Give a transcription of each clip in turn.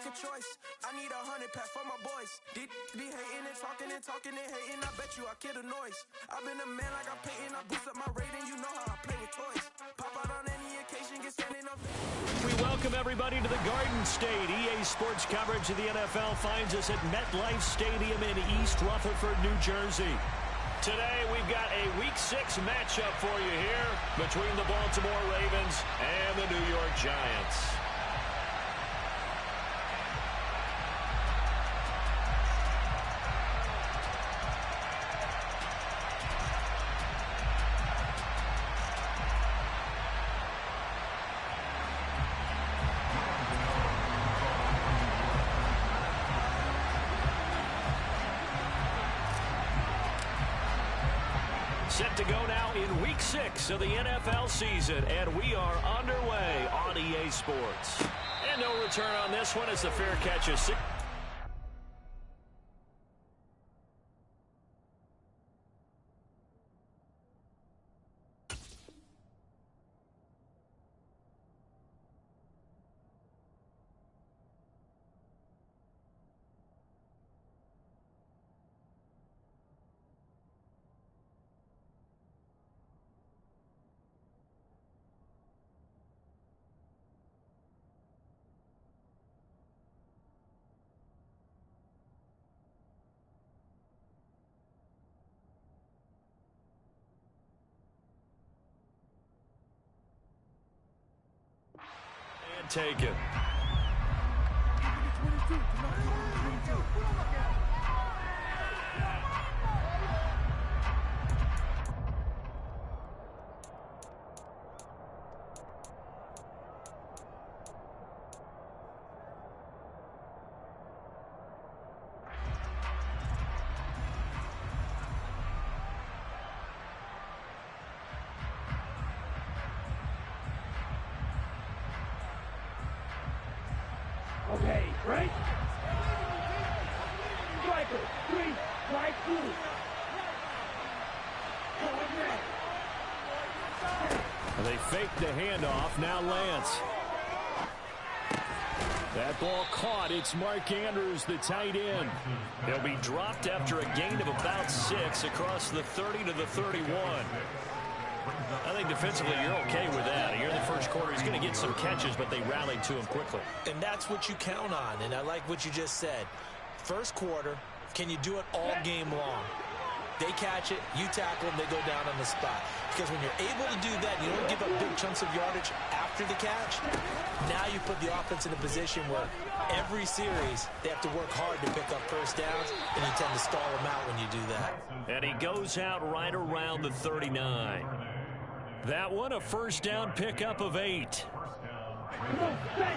a choice. I need 100 pack for my boys. Be hating and talking and talking and hating. I bet you I kill the noise. I've been a man like I'm Peyton. I boost up my rating. You know how I play with toys. Pop out on any occasion, get standing up. We welcome everybody to the Garden State. EA Sports coverage of the NFL finds us at MetLife Stadium in East Rutherford, New Jersey. Today, we've got a Week 6 matchup for you here between the Baltimore Ravens and the New York Giants. Set to go now in Week 6 of the NFL season, and we are underway on EA Sports. And no return on this one as the fair catch is 6. And taken. Okay, right? Striker, 3, right, 2. They fake the handoff. Now Lance. That ball caught. It's Mark Andrews, the tight end. He'll be dropped after a gain of about 6 across the 30 to the 31. I think defensively you're okay with that. Here in the first quarter, he's going to get some catches, but they rallied to him quickly. And that's what you count on, and I like what you just said. First quarter, can you do it all game long? They catch it, you tackle them, they go down on the spot. Because when you're able to do that, you don't give up big chunks of yardage after the catch. Now you put the offense in a position where every series they have to work hard to pick up first downs, and you tend to stall them out when you do that. And he goes out right around the 39. That one, a first down pickup of 8.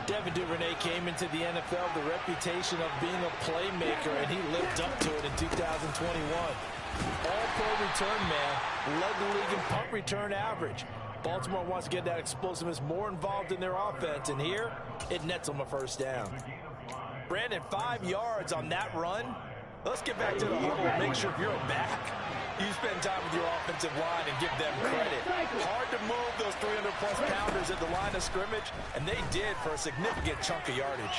Devin Duvernay came into the NFL with the reputation of being a playmaker, and he lived up to it in 2021. All-pro return man, led the league in punt return average. Baltimore wants to get that explosiveness more involved in their offense, and here, it nets them a first down. Brandon, 5 yards on that run. Let's get back to the huddle and make sure you're back. You spend time with your offensive line and give them credit. Hard to move those 300-plus pounders at the line of scrimmage, and they did for a significant chunk of yardage.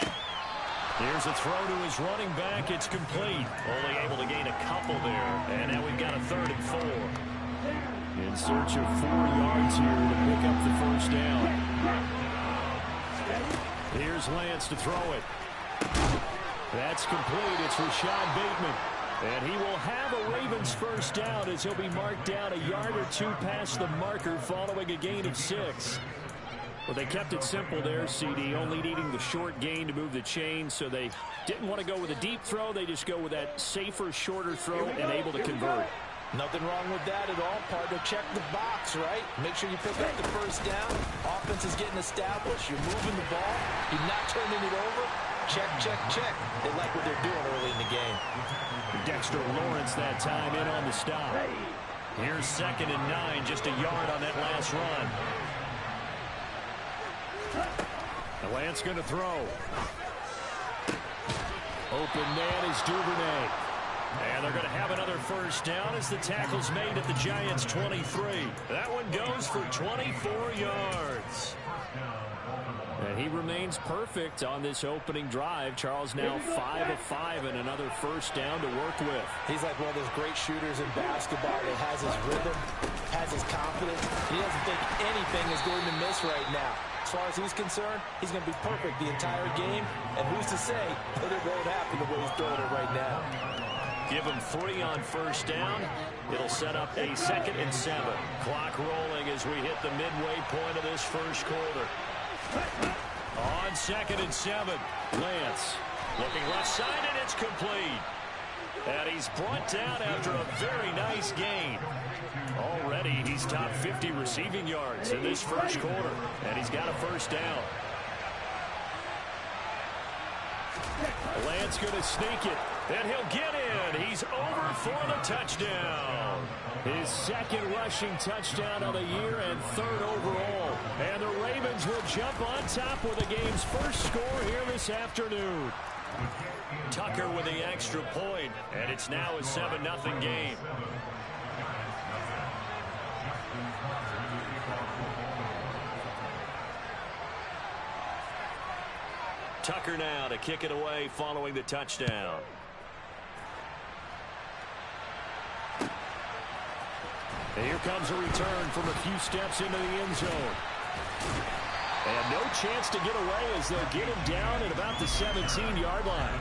Here's a throw to his running back. It's complete. Only able to gain a couple there. And now we've got a 3rd and 4. In search of 4 yards here to pick up the first down. Here's Lance to throw it. That's complete. It's Rashad Bateman. And he will have a Ravens first down as he'll be marked down a yard or 2 past the marker following a gain of 6. Well, they kept it simple there, CD, only needing the short gain to move the chain, so they didn't want to go with a deep throw. They just go with that safer, shorter throw and able to convert. Nothing wrong with that at all, partner. Check the box, right? Make sure you pick up the first down. Offense is getting established. You're moving the ball. You're not turning it over. Check, check, check. They like what they're doing early in the game. Dexter Lawrence that time in on the stop. Here's 2nd and 9, just a yard on that last run. The Lance going to throw. Open man is Duvernay. And they're going to have another first down as the tackle's made at the Giants' 23. That one goes for 24 yards. And he remains perfect on this opening drive. Charles now 5 of 5 and another first down to work with. He's like one of those great shooters in basketball that has his rhythm, has his confidence. He doesn't think anything is going to miss right now. As far as he's concerned, he's going to be perfect the entire game. And who's to say that it won't happen the way he's throwing it right now. Give him 3 on first down. It'll set up a 2nd and 7. Clock rolling as we hit the midway point of this first quarter. On 2nd and 7, Lance looking left side, and it's complete. And he's brought down after a very nice gain. Already he's top 50 receiving yards in this first quarter, and he's got a first down. Lance going to sneak it, and he'll get in. He's over for the touchdown. His 2nd rushing touchdown of the year and 3rd overall. And the Ravens will jump on top with the game's first score here this afternoon. Tucker with the extra point, and it's now a 7-0 game. Tucker now to kick it away following the touchdown. And here comes a return from a few steps into the end zone. And no chance to get away as they'll get him down at about the 17-yard line.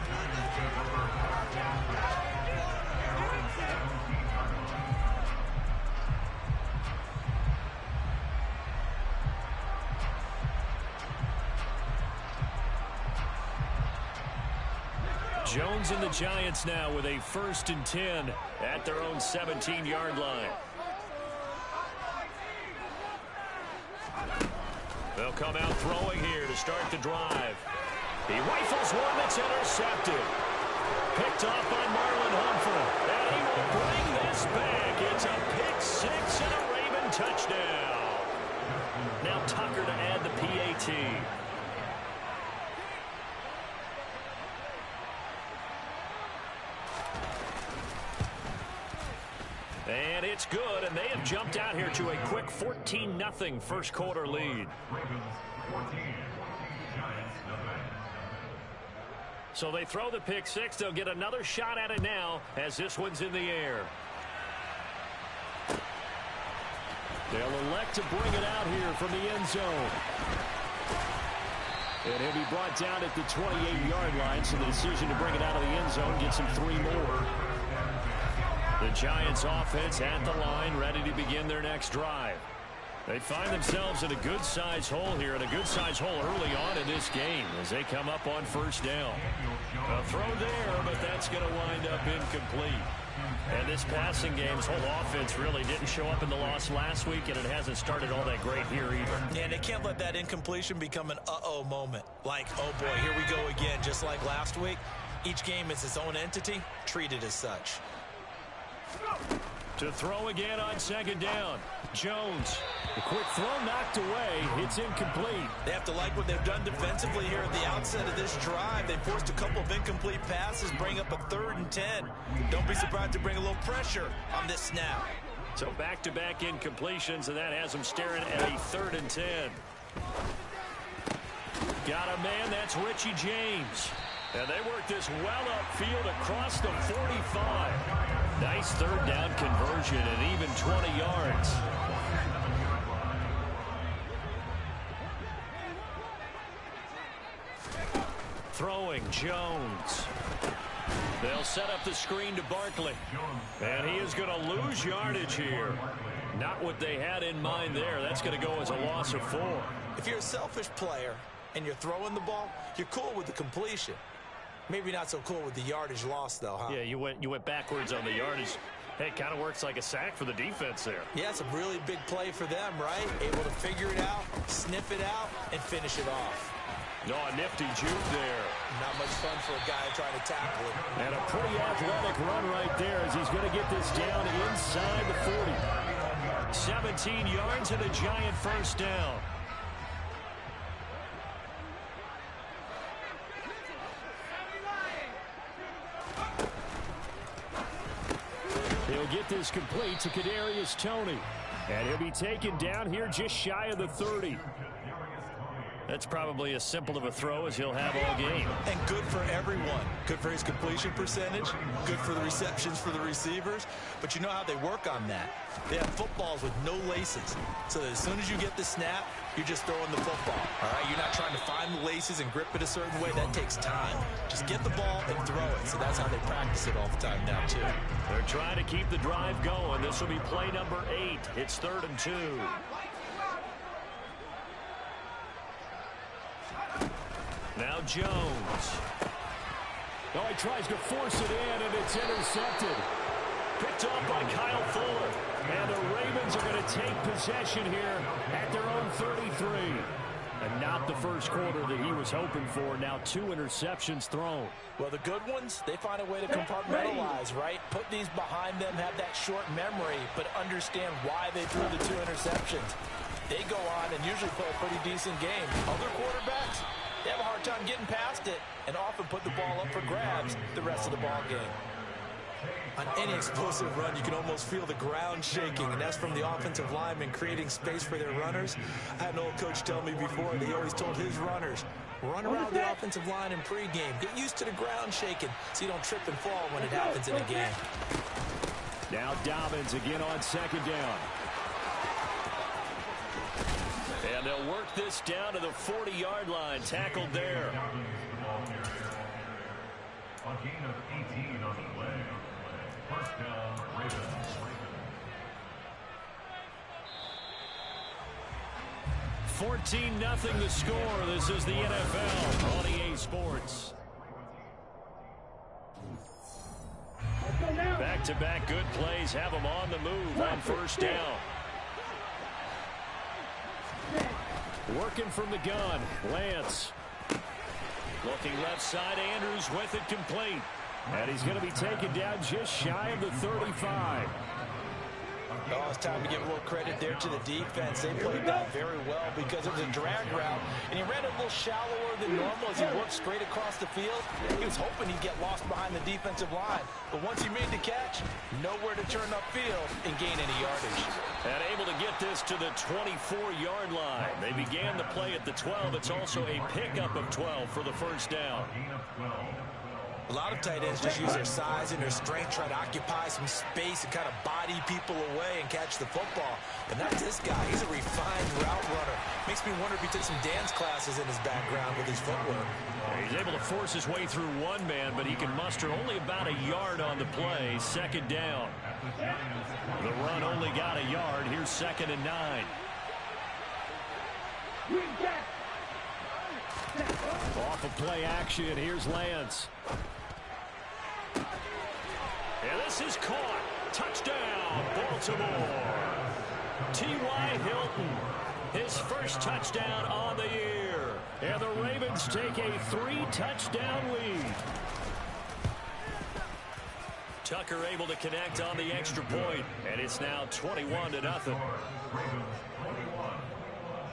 Jones and the Giants now with a 1st and 10 at their own 17-yard line. They'll come out throwing here to start the drive. He rifles one that's intercepted. Picked off by Marlon Humphrey. And he will bring this back. It's a pick-6 and a Raven touchdown. Now Tucker to add the PAT. And it's good, and they have jumped out here to a quick 14-0 first quarter lead. So they throw the pick-6. They'll get another shot at it now as this one's in the air. They'll elect to bring it out here from the end zone. And he'll be brought down at the 28-yard line, so the decision to bring it out of the end zone gets him 3 more. The Giants offense at the line, ready to begin their next drive. They find themselves in a good-sized hole here, and a good-sized hole early on in this game as they come up on first down. A throw there, but that's going to wind up incomplete. And this passing game's whole offense really didn't show up in the loss last week, and it hasn't started all that great here either. Yeah, and they can't let that incompletion become an uh-oh moment. Like, oh boy, here we go again, just like last week. Each game is its own entity, treated as such. To throw again on 2nd down. Jones. The quick throw knocked away. It's incomplete. They have to like what they've done defensively here at the outset of this drive. They forced a couple of incomplete passes, bring up a 3rd and 10. Don't be surprised to bring a little pressure on this snap. So back-to-back incompletions, and that has them staring at a 3rd and 10. Got a man, that's Richie James. And they work this well upfield across the 45. Nice 3rd down conversion and even 20 yards. Throwing Jones. They'll set up the screen to Barkley. And he is going to lose yardage here. Not what they had in mind there. That's going to go as a loss of 4. If you're a selfish player and you're throwing the ball, you're cool with the completion. Maybe not so cool with the yardage loss, though, huh? Yeah, you went backwards on the yardage. Hey, it kind of works like a sack for the defense there. Yeah, it's a really big play for them, right? Able to figure it out, sniff it out, and finish it off. No, a nifty juke there. Not much fun for a guy trying to tackle it. And a pretty athletic run right there as he's going to get this down inside the 40. 17 yards and a Giant first down. He'll get this complete to Kadarius Toney. And he'll be taken down here just shy of the 30. That's probably as simple of a throw as he'll have all game. And good for everyone. Good for his completion percentage. Good for the receptions for the receivers. But you know how they work on that. They have footballs with no laces. So that as soon as you get the snap, you're just throwing the football. All right? You're not trying to find the laces and grip it a certain way. That takes time. Just get the ball and throw it. So that's how they practice it all the time now, too. They're trying to keep the drive going. This will be play number 8. It's 3rd and 2. Now Jones. Oh, he tries to force it in, and it's intercepted. Picked off by Kyle Fuller. And the Ravens are going to take possession here at their own 33. And not the first quarter that he was hoping for. Now 2 interceptions thrown. Well, the good ones, they find a way to compartmentalize, right? Put these behind them, have that short memory, but understand why they threw the 2 interceptions. They go on and usually play a pretty decent game. Other quarterbacks, they have a hard time getting past it and often put the ball up for grabs the rest of the ball game. On any explosive run, you can almost feel the ground shaking, and that's from the offensive linemen creating space for their runners. I had an old coach tell me before, and he always told his runners, run around the offensive line in pregame. Get used to the ground shaking so you don't trip and fall when it happens in a game. Now Dobbins again on 2nd down. And they'll work this down to the 40-yard line. Tackled there. A gain of 18 on the play. First down, Ravens. 14-0 the score. This is the NFL on EA Sports. Back-to-back good plays have them on the move on 1st down. Working from the gun, Lance. Looking left side, Andrews with it complete. And he's going to be taken down just shy of the 35. Oh, it's time to give a little credit there to the defense. They played that very well because it was a drag route, and he ran a little shallower than normal as he worked straight across the field. He was hoping he'd get lost behind the defensive line, but once he made the catch, nowhere to turn upfield and gain any yardage. And able to get this to the 24-yard line. They began the play at the 12. It's also a pickup of 12 for the 1st down. A lot of tight ends just use their size and their strength, try to occupy some space and kind of body people away and catch the football. But not this guy. He's a refined route runner. Makes me wonder if he took some dance classes in his background with his footwork. He's able to force his way through one man, but he can muster only about a yard on the play. 2nd down. The run only got a yard. Here's 2nd and 9. Off of play action. Here's Lance. And this is caught. Touchdown, Baltimore. T.Y. Hilton, his first touchdown on the year. And the Ravens take a 3-touchdown lead. Tucker able to connect on the extra point, and it's now 21-0. Ravens 21,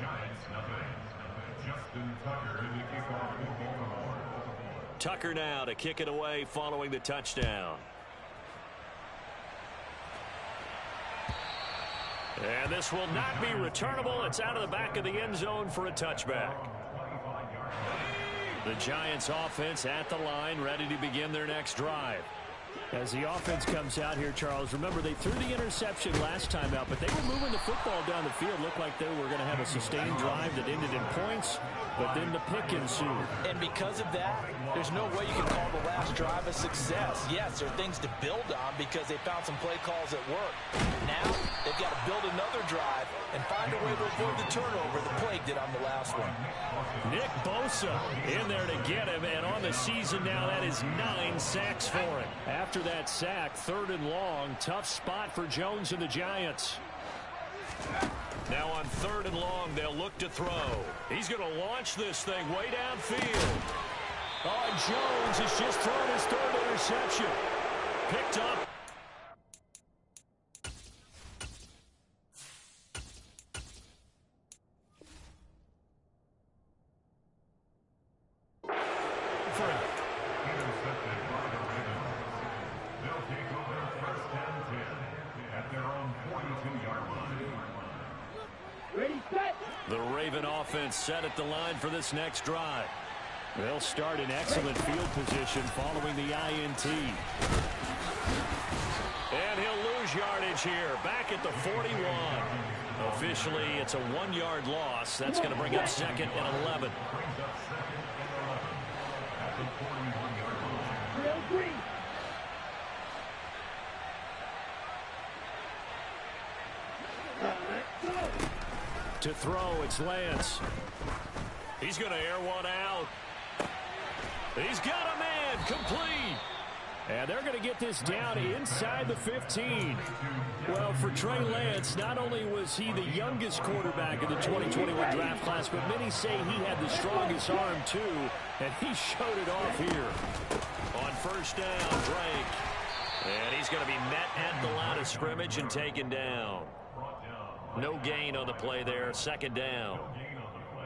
Giants nothing. Justin Tucker in the kickoff for Baltimore. Tucker now to kick it away following the touchdown. And this will not be returnable. It's out of the back of the end zone for a touchback. The Giants offense at the line, ready to begin their next drive. As the offense comes out here, Charles, remember they threw the interception last time out, but they were moving the football down the field. Looked like they were going to have a sustained drive that ended in points, but then the pick ensued. And because of that, there's no way you can call the last drive a success. Yes, there are things to build on because they found some play calls that work. Now, they've got to build another drive and find a way to avoid the turnover the plague did on the last one. Nick Bosa in there to get him, and on the season now, that is 9 sacks for him. After that sack, 3rd and long, tough spot for Jones and the Giants. Now on 3rd and long, they'll look to throw. He's going to launch this thing way downfield. Oh, and Jones has just thrown his 3rd interception. Picked up. Ready, set. The Raven offense set at the line for this next drive. They'll start in excellent field position following the INT. And he'll lose yardage here, back at the 41. Officially, it's a 1-yard loss. That's going to bring up 2nd and 11. Drill 3. To throw, it's Lance. He's going to air one out. He's got a man, complete. And they're going to get this down inside the 15. Well, for Trey Lance, not only was he the youngest quarterback in the 2021 draft class, but many say he had the strongest arm too, and he showed it off here. On first down, Drake. And he's going to be met at the line of scrimmage and taken down. No gain on the play there, 2nd down.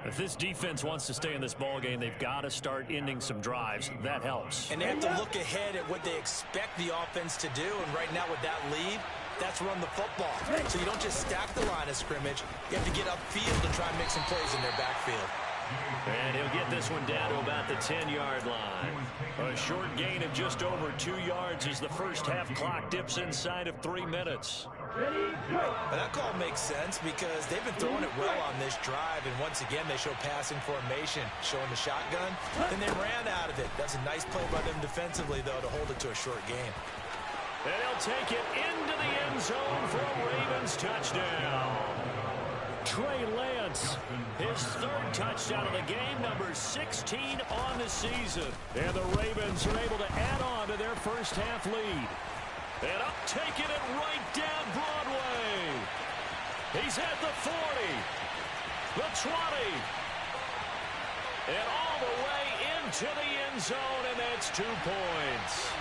If this defense wants to stay in this ball game, they've got to start ending some drives. That helps. And they have to look ahead at what they expect the offense to do. And right now with that lead, that's run the football. So you don't just stack the line of scrimmage. You have to get upfield and try and make some plays in their backfield. And he'll get this one down to about the 10-yard line. A short gain of just over 2 yards as the first half clock dips inside of 3 minutes. And that call makes sense because they've been throwing it well on this drive, and once again they show passing formation, showing the shotgun, and they ran out of it. That's a nice play by them defensively, though, to hold it to a short game. And he'll take it into the end zone for a Ravens touchdown. Trey Lance, his 3rd touchdown of the game, number 16 on the season. And the Ravens are able to add on to their first half lead. And up taking it right down Broadway. He's at the 40, the 20, and all the way into the end zone, and that's 2 points.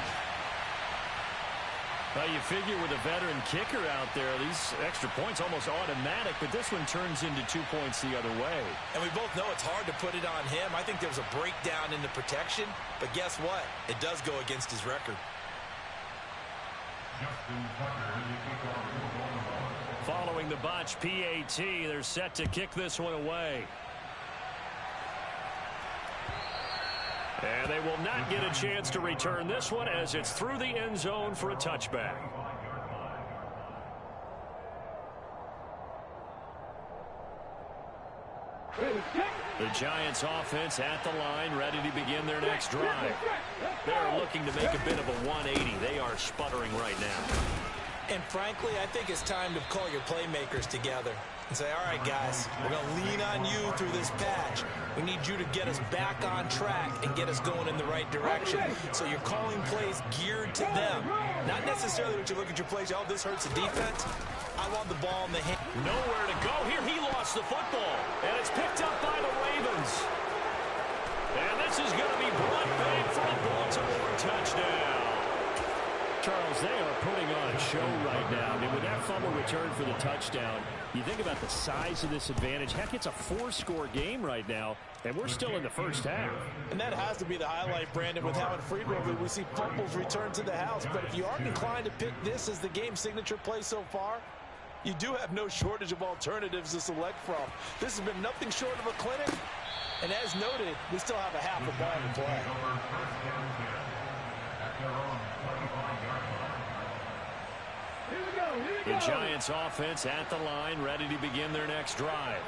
Well, you figure with a veteran kicker out there, these extra points almost automatic, but this one turns into 2 points the other way. And we both know it's hard to put it on him. I think there was a breakdown in the protection, but guess what? It does go against his record. Following the botch PAT, they're set to kick this one away. And they will not get a chance to return this one as it's through the end zone for a touchback. The Giants offense at the line, ready to begin their next drive. They're looking to make a bit of a 180. They are sputtering right now. And frankly, I think it's time to call your playmakers together and say, all right, guys, we're going to lean on you through this patch. We need you to get us back on track and get us going in the right direction. So you're calling plays geared to them. Not necessarily when you look at your plays, oh, this hurts the defense. I want the ball in the hand. Nowhere to go here. He lost the football. And it's picked up by the Ravens. And this is going to be brought back for a Baltimore touchdown. Charles, they are putting on a show right now. I mean, with that fumble return for the touchdown, you think about the size of this advantage. Heck, it's a 4-score game right now, and we're still in the first half. And that has to be the highlight, Brandon, with how infrequently we see fumbles return to the house. But if you aren't inclined to pick this as the game signature play so far, you do have no shortage of alternatives to select from. This has been nothing short of a clinic. And as noted, we still have a half a ball to play. The Giants offense at the line, ready to begin their next drive.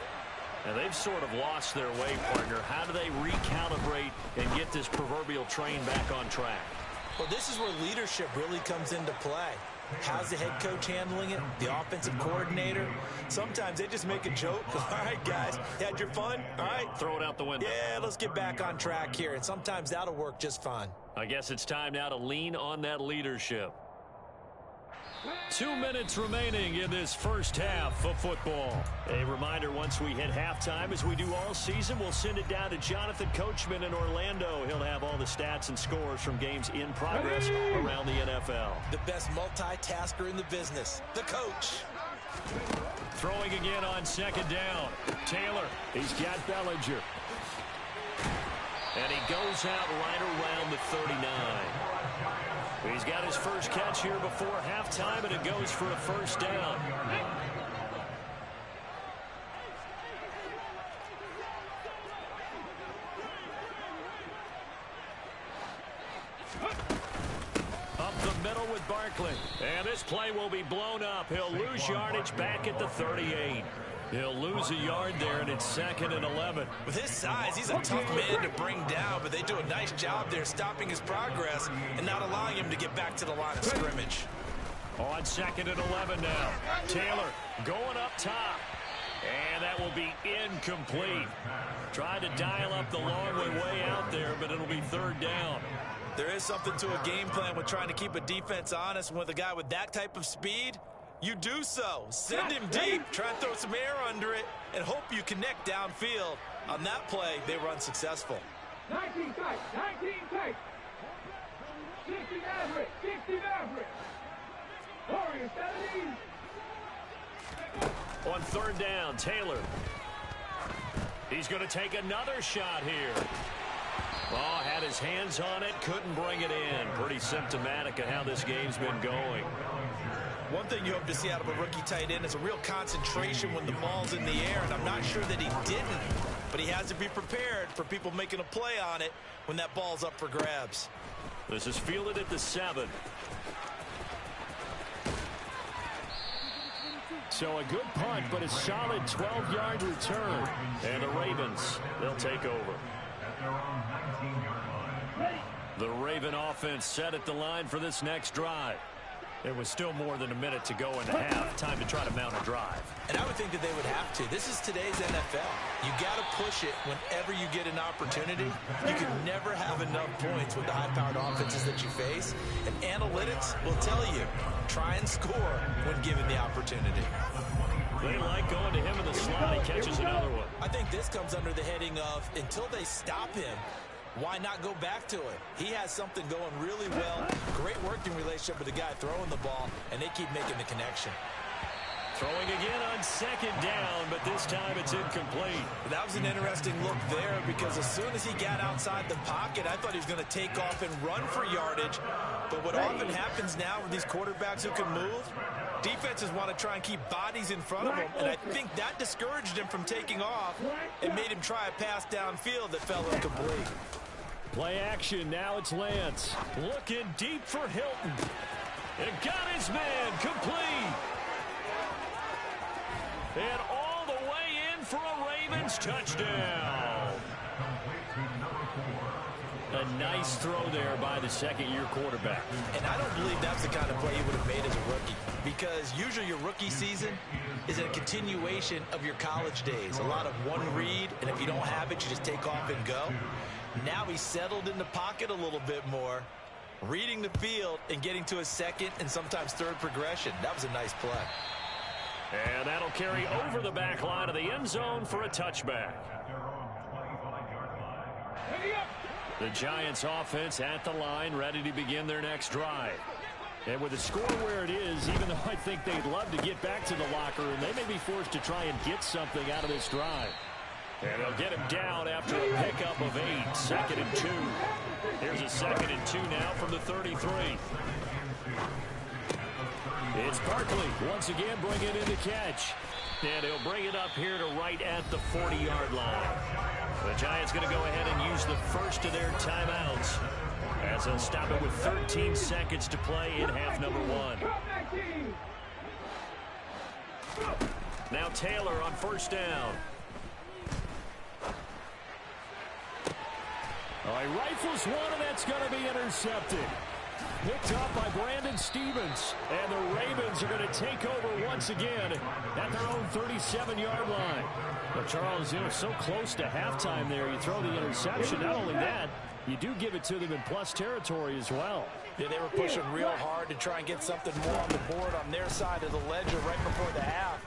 And they've sort of lost their way, partner. How do they recalibrate and get this proverbial train back on track? Well, this is where leadership really comes into play. How's the head coach handling it? The offensive coordinator? Sometimes they just make a joke. All right, guys, you had your fun? All right. Throw it out the window. Yeah, let's get back on track here. And sometimes that'll work just fine. I guess it's time now to lean on that leadership. 2 minutes remaining in this first half of football. A reminder, once we hit halftime, as we do all season, we'll send it down to Jonathan Coachman in Orlando. He'll have all the stats and scores from games in progress around the NFL. The best multitasker in the business, the coach. Throwing again on second down. Taylor, he's got Bellinger. And he goes out right around the 39. He's got his first catch here before halftime, and it goes for a first down. middle with Barkley. And this play will be blown up. He'll lose yardage back at the 38. He'll lose a yard there, and it's 2nd and 11. With his size, he's a tough man to bring down, but they do a nice job there stopping his progress and not allowing him to get back to the line of scrimmage. On 2nd and 11 now. Taylor going up top. And that will be incomplete. Tried to dial up the long way out there, but it'll be 3rd down. There is something to a game plan with trying to keep a defense honest. With a guy with that type of speed, you do so. Send him deep, try and throw some air under it, and hope you connect downfield. On that play, they were unsuccessful. 19 tight, 19 tight. 60 Maverick, 60 Maverick. Warriors, 70. On 3rd down, Taylor. He's going to take another shot here. Oh, had his hands on it, couldn't bring it in. Pretty symptomatic of how this game's been going. One thing you hope to see out of a rookie tight end is a real concentration when the ball's in the air, and I'm not sure that he didn't, but he has to be prepared for people making a play on it when that ball's up for grabs. This is fielded at the 7. So a good punt, but a solid 12-yard return. And the Ravens, they'll take over. The Raven offense set at the line for this next drive. There was still more than a minute to go in the half. Time to try to mount a drive. And I would think that they would have to. This is today's NFL. You got to push it whenever you get an opportunity. You can never have enough points with the high-powered offenses that you face. And analytics will tell you, try and score when given the opportunity. They like going to him in the slot. He catches another one. I think this comes under the heading of, until they stop him, why not go back to it? He has something going really well. Great working relationship with the guy throwing the ball, and they keep making the connection. Throwing again on 2nd down, but this time it's incomplete. That was an interesting look there because as soon as he got outside the pocket, I thought he was going to take off and run for yardage. But what often happens now with these quarterbacks who can move, defenses want to try and keep bodies in front of them, and I think that discouraged him from taking off and made him try a pass downfield that fell incomplete. Play action, now it's Lance. Looking deep for Hilton. And got his man complete. And all the way in for a Ravens touchdown. A nice throw there by the 2nd-year quarterback. And I don't believe that's the kind of play he would have made as a rookie, because usually your rookie season is a continuation of your college days. A lot of one read, and if you don't have it, you just take off and go. Now he's settled in the pocket a little bit more, reading the field and getting to a 2nd and sometimes 3rd progression. That was a nice play. And that'll carry over the back line of the end zone for a touchback. The Giants offense at the line, ready to begin their next drive. And with the score where it is, even though I think they'd love to get back to the locker room, they may be forced to try and get something out of this drive. And they'll get him down after a pickup of 8, 2nd and 2. Here's a 2nd and 2 now from the 33. It's Barkley once again bringing in the catch. And he'll bring it up here to right at the 40-yard line. The Giants going to go ahead and use the first of their timeouts, as they'll stop it with 13 seconds to play in half number 1. Now Taylor on 1st down. Oh, he rifles one, and that's going to be intercepted. Picked up by Brandon Stevens. And the Ravens are going to take over once again at their own 37-yard line. But Charles, you know, so close to halftime there, you throw the interception. Not only that, you do give it to them in plus territory as well. Yeah, they were pushing real hard to try and get something more on the board on their side of the ledger right before the half.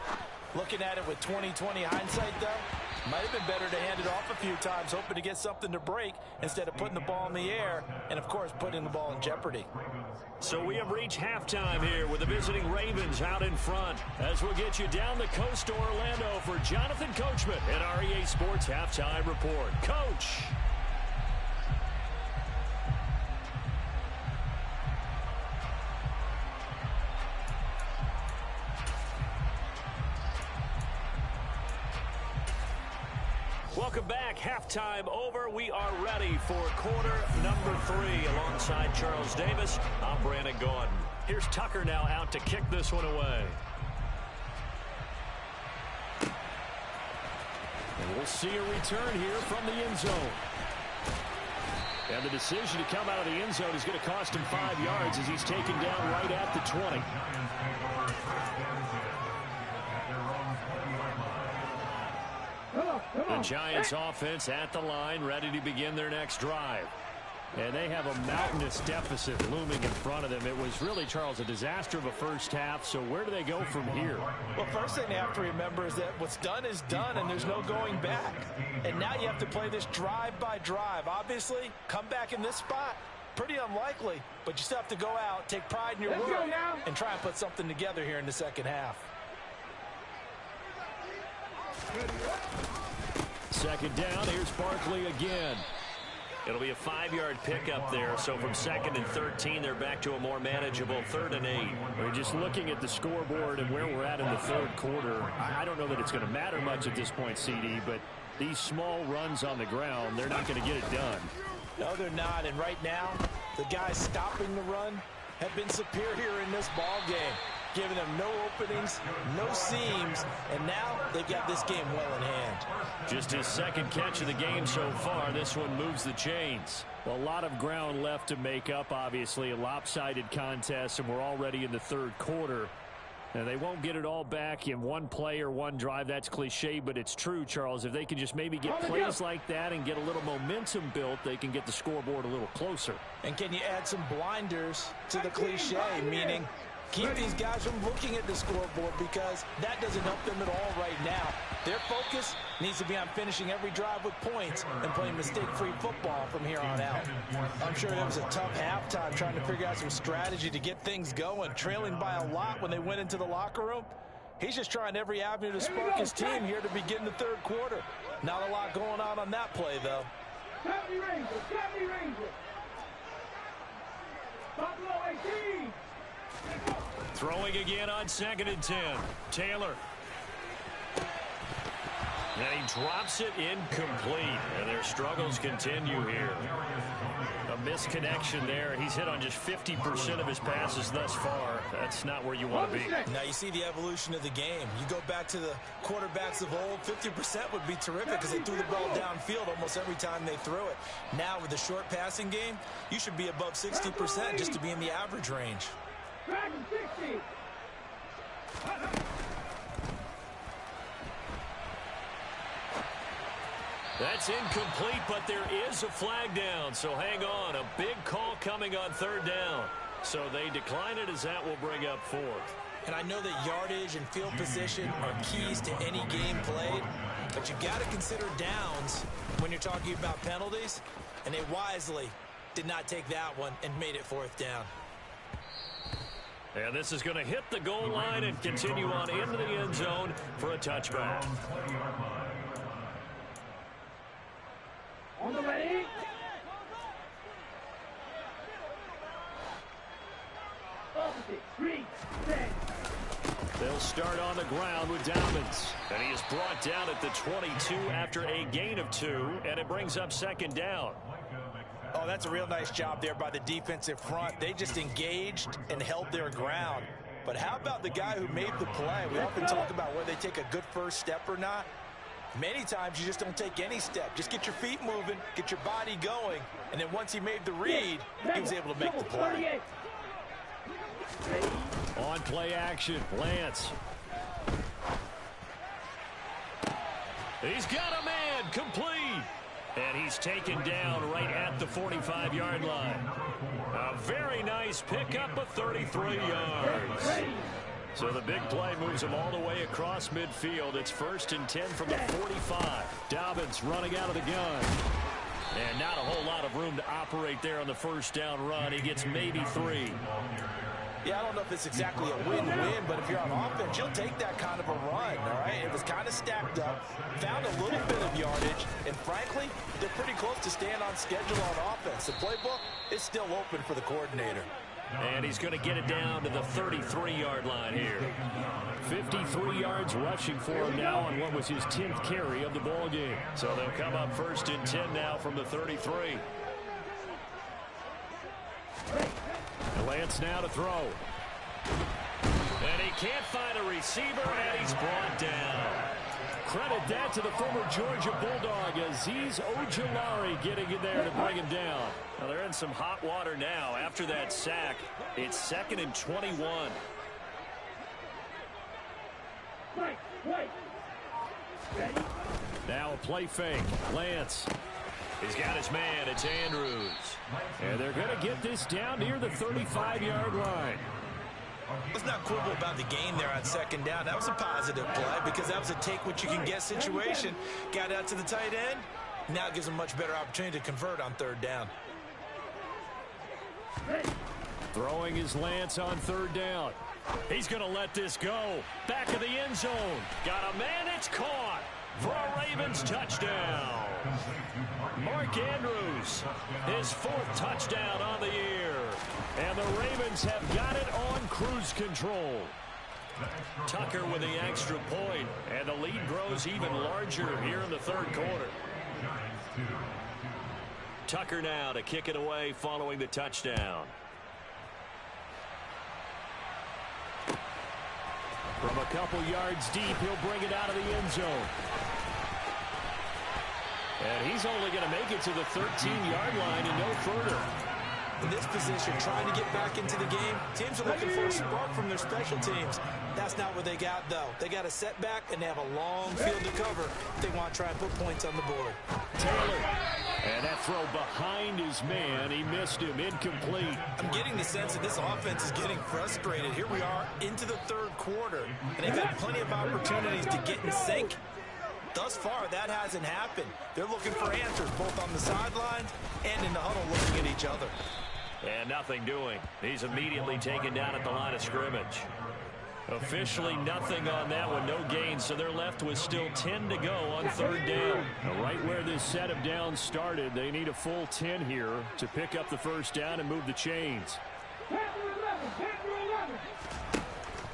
Looking at it with 20/20 hindsight, though, might have been better to hand it off a few times, hoping to get something to break instead of putting the ball in the air and, of course, putting the ball in jeopardy. So we have reached halftime here with the visiting Ravens out in front, as we'll get you down the coast to Orlando for Jonathan Coachman at REA Sports Halftime Report. Coach. Welcome back. Halftime over. We are ready for quarter number 3 alongside Charles Davis. I'm Brandon Gaudin. Here's Tucker now out to kick this one away. And we'll see a return here from the end zone. And the decision to come out of the end zone is going to cost him 5 yards as he's taken down right at the 20. The Giants offense at the line, ready to begin their next drive. And they have a mountainous deficit looming in front of them. It was really, Charles, a disaster of a first half. So where do they go from here? Well, first thing they have to remember is that what's done is done, and there's no going back. And now you have to play this drive by drive. Obviously, come back in this spot, pretty unlikely. But you still have to go out, take pride in your work, and try and put something together here in the second half. Second down, here's Barkley again. It'll be a 5-yard pickup there, so from 2nd and 13, they're back to a more manageable 3rd and 8. We're just looking at the scoreboard and where we're at in the third quarter. I don't know that it's going to matter much at this point, CD, but these small runs on the ground, they're not going to get it done. No, they're not, and right now, the guys stopping the run have been superior in this ball game, giving them no openings, no seams, and now they've got this game well in hand. Just his second catch of the game so far. This one moves the chains. Well, a lot of ground left to make up, obviously. A lopsided contest, and we're already in the third quarter. Now, they won't get it all back in one play or one drive. That's cliche, but it's true, Charles. If they can just maybe get plays like that and get a little momentum built, they can get the scoreboard a little closer. And can you add some blinders to the cliche, meaning keep these guys from looking at the scoreboard, because that doesn't help them at all right now. Their focus needs to be on finishing every drive with points and playing mistake-free football from here on out. I'm sure it was a tough halftime trying to figure out some strategy to get things going, trailing by a lot when they went into the locker room. He's just trying every avenue to spark his team here to begin the third quarter. Not a lot going on that play, though. Sammy Ranger. Buffalo 18. Throwing again on 2nd and 10. Taylor. And he drops it incomplete. And their struggles continue here. A misconnection there. He's hit on just 50% of his passes thus far. That's not where you want to be. Now you see the evolution of the game. You go back to the quarterbacks of old, 50% would be terrific because they threw the ball downfield almost every time they threw it. Now with the short passing game, you should be above 60% just to be in the average range. Dragon 60. That's incomplete, but there is a flag down, so hang on. A big call coming on 3rd down. So they decline it as that will bring up 4th. And I know that yardage and field position are keys to any game played, but you got to consider downs when you're talking about penalties, and they wisely did not take that one and made it 4th down. And this is going to hit the goal line and continue on into the end zone for a touchback. On the ready. Opposite. 3, 6. They'll start on the ground with Dobbins. And he is brought down at the 22 after a gain of 2, and it brings up 2nd down. Oh, that's a real nice job there by the defensive front. They just engaged and held their ground. But how about the guy who made the play? We often talk about whether they take a good first step or not. Many times you just don't take any step. Just get your feet moving, get your body going, and then once he made the read, he was able to make the play. On play action, Lance. He's got a man, complete. And he's taken down right at the 45-yard line. A very nice pickup of 33 yards. So the big play moves him all the way across midfield. It's 1st and 10 from the 45. Dobbins running out of the gun. And not a whole lot of room to operate there on the first down run. He gets maybe 3. Yeah, I don't know if it's exactly a win-win, but if you're on offense, you'll take that kind of a run, all right? It was kind of stacked up, found a little bit of yardage, and frankly, they're pretty close to staying on schedule on offense. The playbook is still open for the coordinator. And he's going to get it down to the 33-yard line here. 53 yards rushing for him now on what was his 10th carry of the ball game. So they'll come up 1st and 10 now from the 33. Lance now to throw. And he can't find a receiver, and he's brought down. Credit that to the former Georgia Bulldog, Azeez Ojulari getting in there to bring him down. Well, they're in some hot water now after that sack. It's 2nd and 21. Now a play fake. Lance. He's got his man. It's Andrews. And they're going to get this down near the 35-yard line. Let's not quibble about the gain there on 2nd down. That was a positive play because that was a take-what-you-can-get situation. Got out to the tight end. Now gives him a much better opportunity to convert on 3rd down. Throwing his Lance on 3rd down. He's going to let this go. Back of the end zone. Got a man. It's caught for a Ravens touchdown. Mark Andrews, his 4th touchdown on the year. And the Ravens have got it on cruise control. Tucker with the extra point, and the lead grows even larger here in the 3rd quarter. Tucker now to kick it away following the touchdown. From a couple yards deep, he'll bring it out of the end zone. And he's only going to make it to the 13-yard line and no further. In this position, trying to get back into the game, teams are looking for a spark from their special teams. That's not what they got, though. They got a setback, and they have a long field to cover if they want to try and put points on the board. Taylor. And that throw behind his man. He missed him. Incomplete. I'm getting the sense that this offense is getting frustrated. Here we are into the 3rd quarter, and they've had plenty of opportunities to get in sync. Thus far, that hasn't happened. They're looking for answers both on the sidelines and in the huddle looking at each other. And nothing doing. He's immediately taken down at the line of scrimmage. Officially nothing on that one, no gain, so they're left with still 10 to go on 3rd down. Now, right where this set of downs started, they need a full 10 here to pick up the 1st down and move the chains.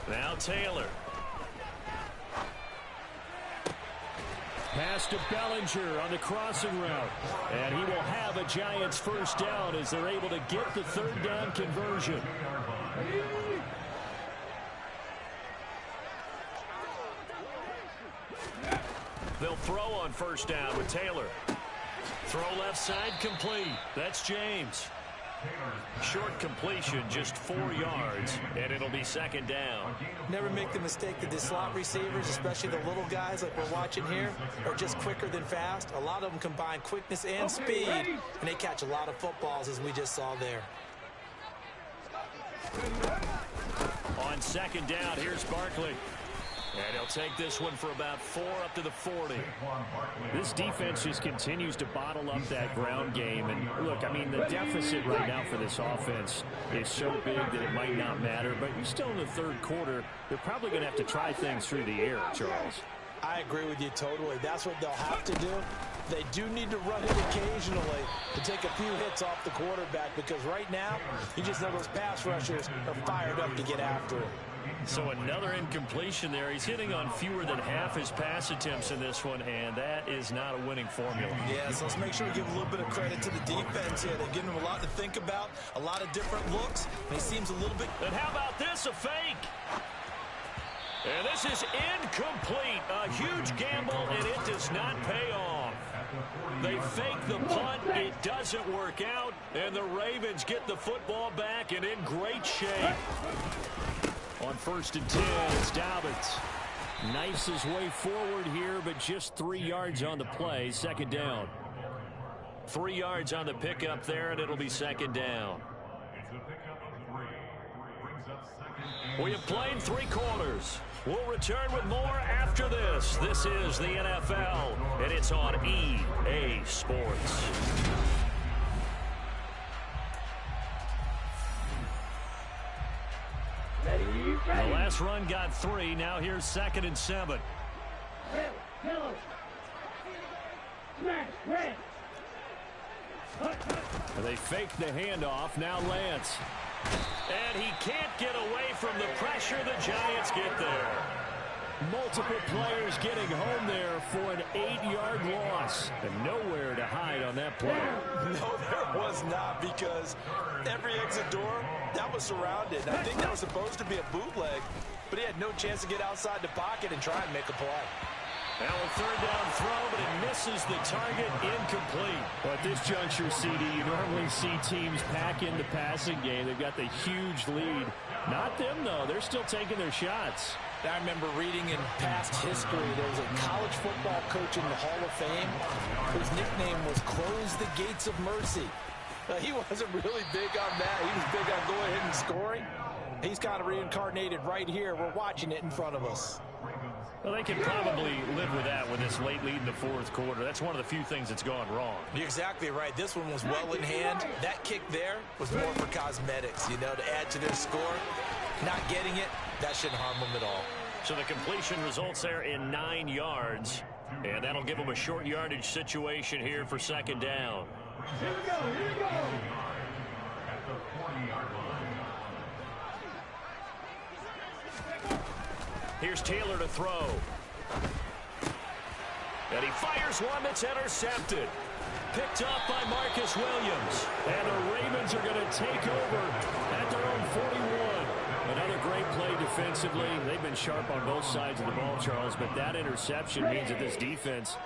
Now Taylor. Pass to Bellinger on the crossing route. And he will have a Giants 1st down as they're able to get the 3rd down conversion. They'll throw on 1st down with Taylor. Throw left side complete. That's James. Short completion, just 4 yards, and it'll be 2nd down. Never make the mistake that the slot receivers, especially the little guys like we're watching here, are just quicker than fast. A lot of them combine quickness and speed, and they catch a lot of footballs, as we just saw there. On 2nd down, here's Barkley. And he'll take this one for about 4 up to the 40. This defense just continues to bottle up that ground game. And look, I mean, the deficit right now for this offense is so big that it might not matter. But you're still in the 3rd quarter. They're probably going to have to try things through the air, Charles. I agree with you totally. That's what they'll have to do. They do need to run it occasionally to take a few hits off the quarterback, because right now, you just know those pass rushers are fired up to get after it. So another incompletion there. He's hitting on fewer than half his pass attempts in this one, and that is not a winning formula. Yeah, so let's make sure we give a little bit of credit to the defense here. They've given him a lot to think about, a lot of different looks, and he seems a little bit... And how about this, a fake? And this is incomplete. A huge gamble, and it does not pay off. They fake the punt. It doesn't work out, and the Ravens get the football back and in great shape. On 1st and 10, it's Dobbins. Knifes his way forward here, but just 3 yards on the play. 2nd down. 3 yards on the pickup there, and it'll be 2nd down. We have played 3 quarters. We'll return with more after this. This is the NFL, and it's on EA Sports. The last run got 3. Now here's 2nd and 7. They fake the handoff. Now Lance. And he can't get away from the pressure. The Giants get there. Multiple players getting home there for an 8-yard loss. And nowhere to hide on that play. No, there was not, because every exit door, that was surrounded. I think that was supposed to be a bootleg, but he had no chance to get outside the pocket and try and make a play. Now a third down throw, but it misses the target, incomplete. But at this juncture, CD, you normally see teams pack in the passing game. They've got the huge lead. Not them, though. They're still taking their shots. I remember reading in past history, there was a college football coach in the Hall of Fame whose nickname was Close the Gates of Mercy. He wasn't really big on that. He was big on going ahead and scoring. He's kind of reincarnated right here. We're watching it in front of us. Well, they can probably live with that with this late lead in the fourth quarter. That's one of the few things that's gone wrong. You're exactly right. This one was well in hand. That kick there was more for cosmetics, you know, to add to their score. Not getting it, that shouldn't harm them at all. So the completion results there in 9 yards. And that'll give them a short yardage situation here for second down. Here we go, here we go. At the 40-yard line. Here's Taylor to throw. And he fires one that's intercepted. Picked up by Marcus Williams. And the Ravens are going to take over at their own 41. Another great play defensively. They've been sharp on both sides of the ball, Charles, but that interception means that this defense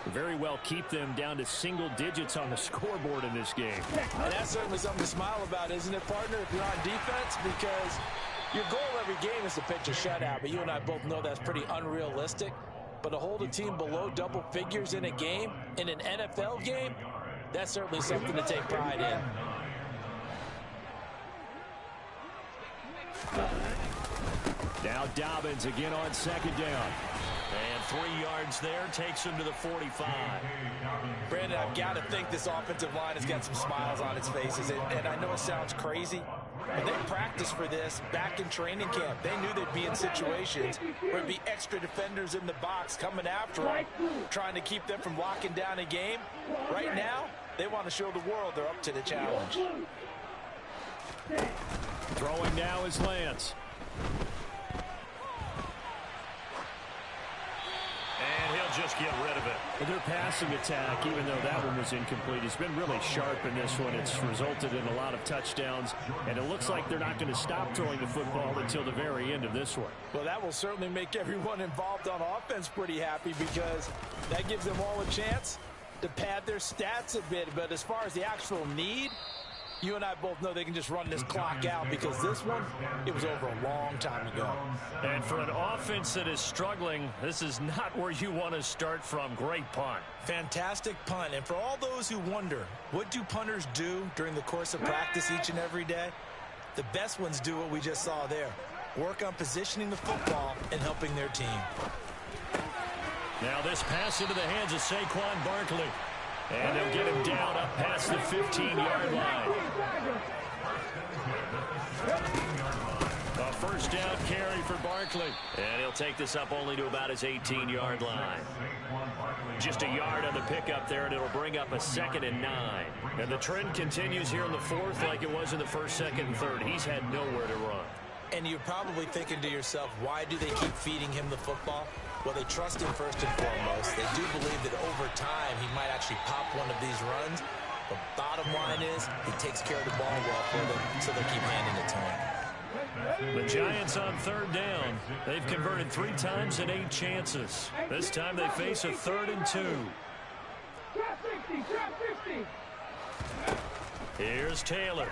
very well keep them down to single digits on the scoreboard in this game. And that's certainly something to smile about, isn't it, partner, if you're on defense? Because your goal every game is to pitch a shutout, but you and I both know that's pretty unrealistic. But to hold a team below double figures in a game, in an NFL game, that's certainly something to take pride in. Now Dobbins again on second down. And 3 yards there takes him to the 45. Brandon, I've got to think this offensive line has got some smiles on its faces. And I know it sounds crazy, but they practiced for this back in training camp. They knew they'd be in situations where there'd be extra defenders in the box coming after them, trying to keep them from locking down a game. Right now, they want to show the world they're up to the challenge. Throwing now is Lance. And he'll just get rid of it. But their passing attack, even though that one was incomplete, has been really sharp in this one. It's resulted in a lot of touchdowns, and it looks like they're not going to stop throwing the football until the very end of this one. Well, that will certainly make everyone involved on offense pretty happy, because that gives them all a chance to pad their stats a bit. But as far as the actual need, you and I both know they can just run this clock out, because this one, it was over a long time ago. And for an offense that is struggling, this is not where you want to start from. Great punt. Fantastic punt. And for all those who wonder, what do punters do during the course of practice each and every day? The best ones do what we just saw there. Work on positioning the football and helping their team. Now this pass into the hands of Saquon Barkley. And they'll get him down up past the 15-yard line. A first down carry for Barkley. And he'll take this up only to about his 18-yard line. Just a yard on the pickup there, and it'll bring up a 2nd and 9. And the trend continues here in the fourth like it was in the first, second, and third. He's had nowhere to run. And you're probably thinking to yourself, why do they keep feeding him the football? Well, they trust him first and foremost. They do believe that over time he might actually pop one of these runs. The bottom line is he takes care of the ball well for them, so they keep handing it to him. The Giants on third down. They've converted 3 times in 8 chances. This time they face a 3rd and 2. Trap 60, trap 60. Here's Taylor.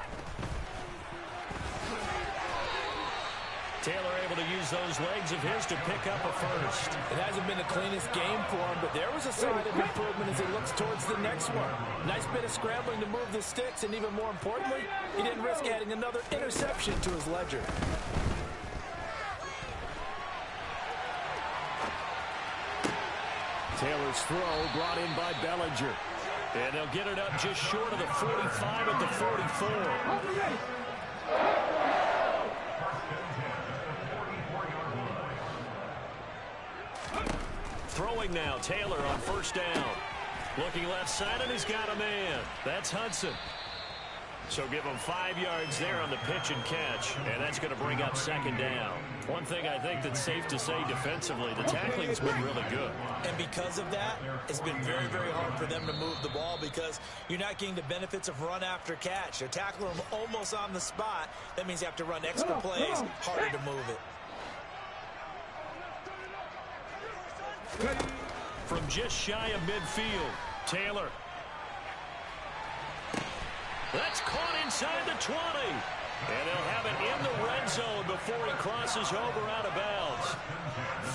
Taylor able to use those legs of his to pick up a first. It hasn't been the cleanest game for him, but there was a sign of improvement as he looks towards the next one. Nice bit of scrambling to move the sticks, and even more importantly, he didn't risk adding another interception to his ledger. Taylor's throw brought in by Bellinger. And they'll get it up just short of the 45 at the 44. Throwing now, Taylor on first down. Looking left side, and he's got a man. That's Hudson. So give them 5 yards there on the pitch and catch, and that's going to bring up second down. One thing I think that's safe to say defensively, the tackling's been really good. And because of that, it's been very, very hard for them to move the ball because you're not getting the benefits of run after catch. They're tackling them almost on the spot. That means you have to run extra plays, harder to move it. From just shy of midfield, Taylor. That's caught inside the 20. And they'll have it in the red zone before he crosses over out of bounds.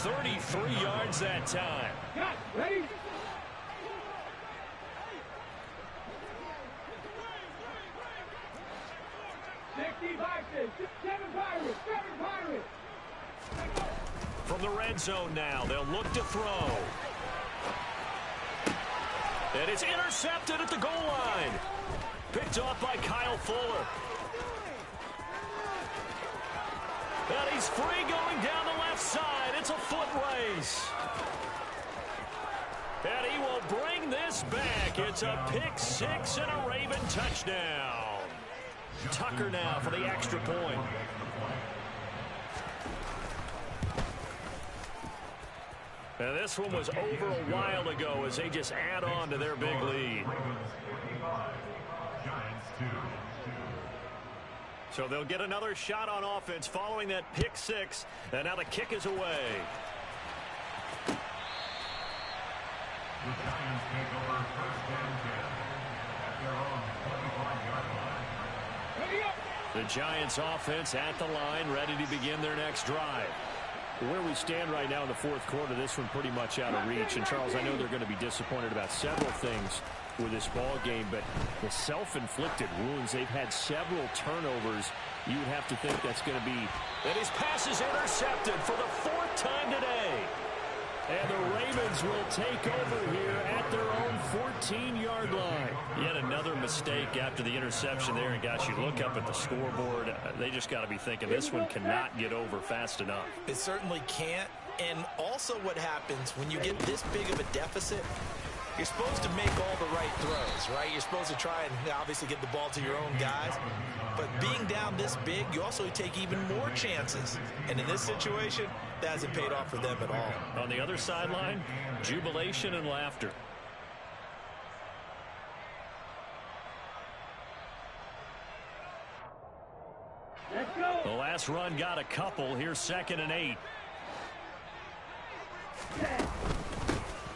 33 yards that time. Ready? Seven Pirates. From the red zone now, they'll look to throw. And it's intercepted at the goal line. Picked off by Kyle Fuller. And he's free going down the left side. It's a foot race. And he will bring this back. It's a pick six and a Raven touchdown. Tucker now for the extra point. And this one was over a while ago as they just add on to their big lead. So they'll get another shot on offense following that pick six. And now the kick is away. The Giants take over first and 10 at their own 25-yard line. The Giants offense at the line, ready to begin their next drive. Where we stand right now in the fourth quarter, this one pretty much out of reach. And, Charles, I know they're going to be disappointed about several things with this ball game, but the self-inflicted wounds, they've had several turnovers. You would have to think that's going to be... And his pass is intercepted for the fourth time today. And the Ravens will take over here at their own 14-yard line. Yet another mistake after the interception there. And, gosh, you look up at the scoreboard, they just got to be thinking this one cannot get over fast enough. It certainly can't. And also what happens when you get this big of a deficit, you're supposed to make all the right throws, right? You're supposed to try and obviously get the ball to your own guys. But being down this big, you also take even more chances. And in this situation, that hasn't paid off for them at all. On the other sideline, jubilation and laughter. Let's go. The last run got a couple. Here's 2nd and 8.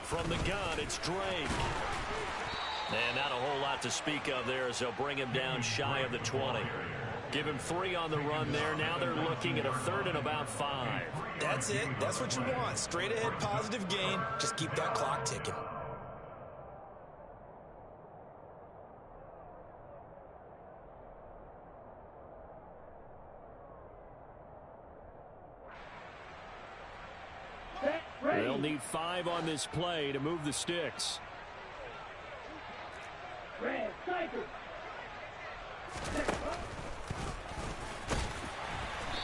From the gun, it's Drake. And not a whole lot to speak of there as they'll bring him down shy of the 20. Give him 3 on the run there. Now they're looking at a 3rd and about 5. That's it. That's what you want. Straight ahead, positive gain. Just keep that clock ticking. They'll need 5 on this play to move the sticks. Red, cycle.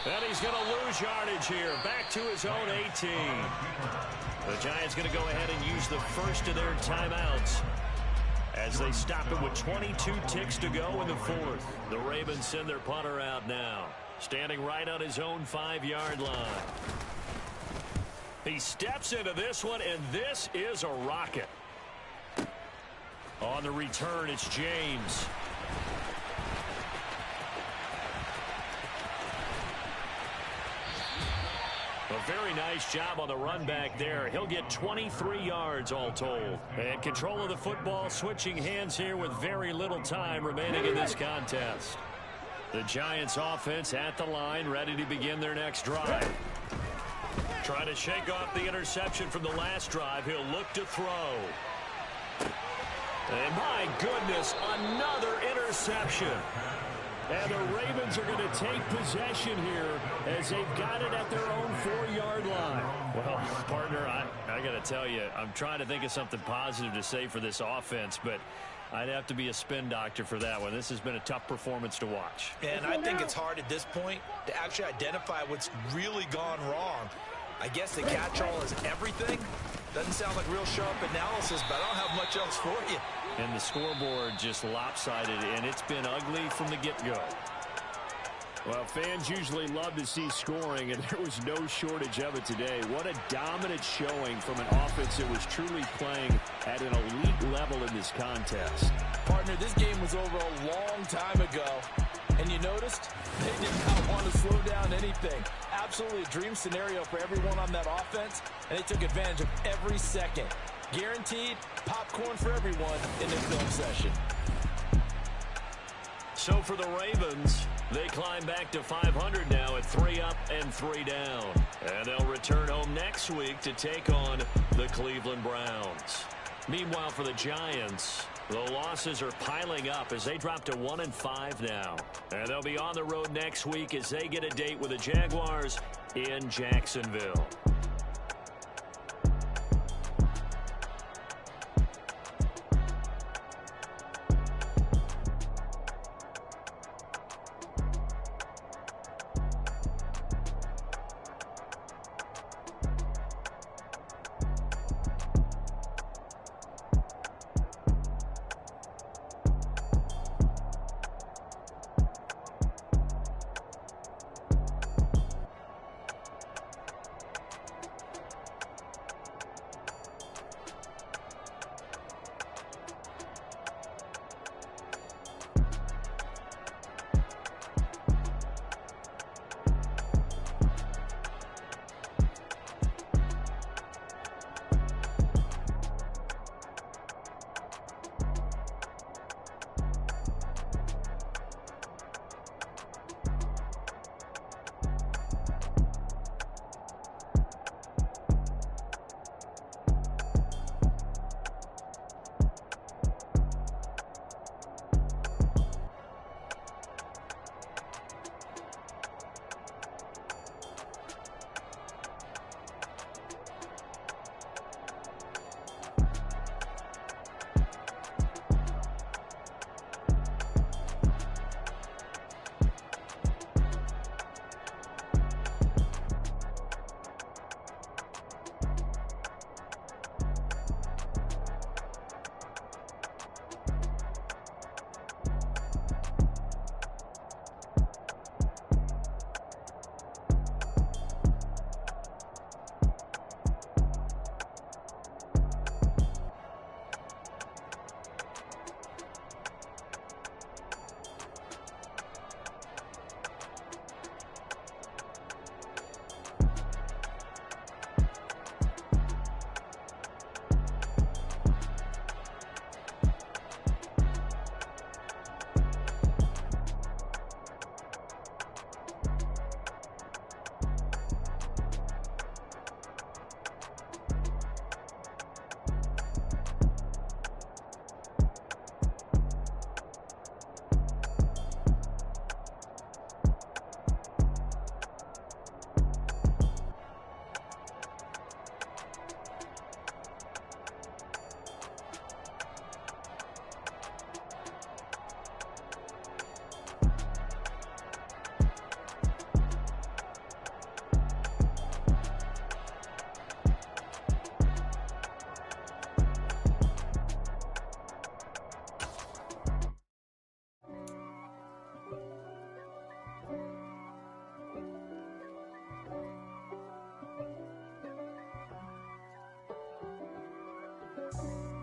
And he's going to lose yardage here. Back to his own 18. The Giants going to go ahead and use the first of their timeouts as they stop it with 22 ticks to go in the fourth. The Ravens send their punter out now, standing right on his own 5-yard line. He steps into this one, and this is a rocket. On the return, it's James. A very nice job on the run back there. He'll get 23 yards all told. And control of the football, switching hands here with very little time remaining in this contest. The Giants offense at the line, ready to begin their next drive. Trying to shake off the interception from the last drive. He'll look to throw. And my goodness, another interception. And the Ravens are going to take possession here as they've got it at their own 4-yard line. Well, partner, I got to tell you, I'm trying to think of something positive to say for this offense, but I'd have to be a spin doctor for that one. This has been a tough performance to watch. And I think it's hard at this point to actually identify what's really gone wrong. I guess the catch-all is everything. Doesn't sound like real sharp analysis, but I don't have much else for you. And the scoreboard just lopsided, and it's been ugly from the get-go. Well, fans usually love to see scoring, and there was no shortage of it today. What a dominant showing from an offense that was truly playing at an elite level in this contest. Partner, this game was over a long time ago, and you noticed they did not want to slow down anything. Absolutely a dream scenario for everyone on that offense, and they took advantage of every second. Guaranteed popcorn for everyone in their film session. So for the Ravens, they climb back to 500 now at 3 up and 3 down. And they'll return home next week to take on the Cleveland Browns. Meanwhile, for the Giants, the losses are piling up as they drop to 1-5 now. And they'll be on the road next week as they get a date with the Jaguars in Jacksonville.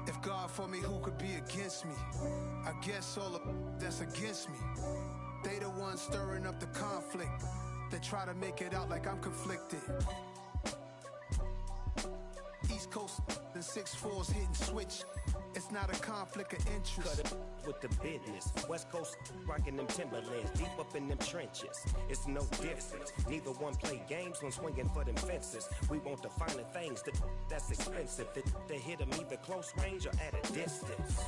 If God for me, who could be against me? I guess all of that's against me. They the ones stirring up the conflict. They try to make it out like I'm conflicted. East Coast and 6'4's hitting switch. It's not a conflict of interest. Cut it with the business. West Coast rocking them Timberlands, deep up in them trenches. It's no difference. Neither one play games when swinging for them fences. We want the finer things that's expensive. They hit them either close range or at a distance.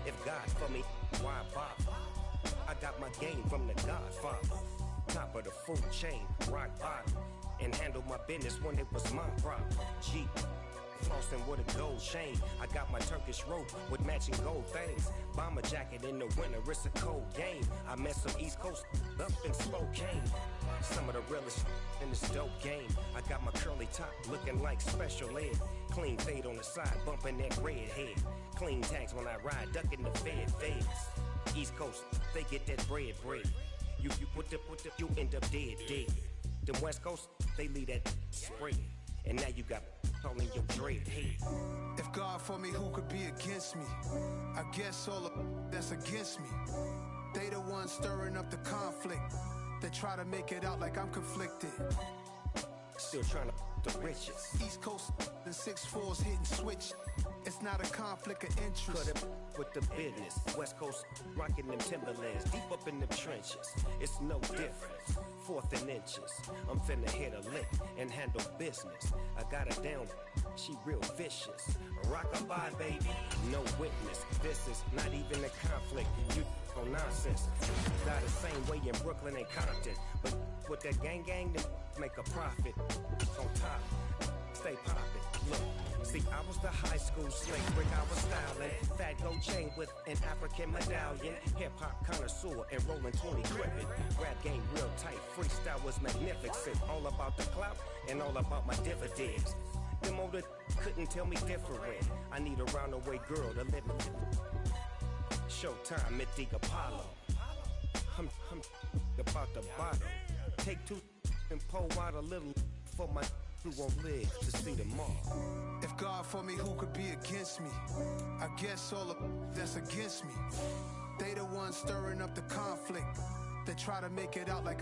If God for me, why bother? I got my game from the Godfather. Top of the food chain, rock bottom. And handle my business when it was my problem. G. flossing with a gold chain. I got my Turkish rope with matching gold things. Bomber jacket in the winter, it's a cold game. I met some East Coast up in Spokane. Some of the realest in this dope game. I got my curly top looking like special ed. Clean fade on the side, bumping that red head. Clean tags when I ride, ducking the feds. East Coast, they get that bread. You you end up dead. Them West Coast, they leave that spread. And now you got all in your dread head. If God for me, who could be against me? I guess all of that's against me. They the ones stirring up the conflict. They try to make it out like I'm conflicted. Still trying to the riches. East Coast and 6'4's hitting switch. It's not a conflict of interest. Cut it with the business. West Coast rocking them Timberlands. Deep up in them trenches. It's no difference. 4th and inches. I'm finna hit a lick and handle business. I got her down. She real vicious. Rock-a-bye, baby. No witness. This is not even a conflict. You on nonsense. Die the same way in Brooklyn and Compton. But with that gang, then make a profit. On top. Stay poppin'. Look. See, I was the high school slick brick I was styling. Fat gold chain with an African medallion. Hip-hop connoisseur and rolling 20 gripping. Rap game real tight, freestyle was magnificent. All about the clout and all about my dividends. Them older couldn't tell me different. I need a roundaway girl to live in. Showtime at the Apollo. I'm about the bottle. Take 2 and pour out a little for my who won't live to see tomorrow. If God for me, who could be against me? I guess all of that's against me. They the ones stirring up the conflict. They try to make it out like I'm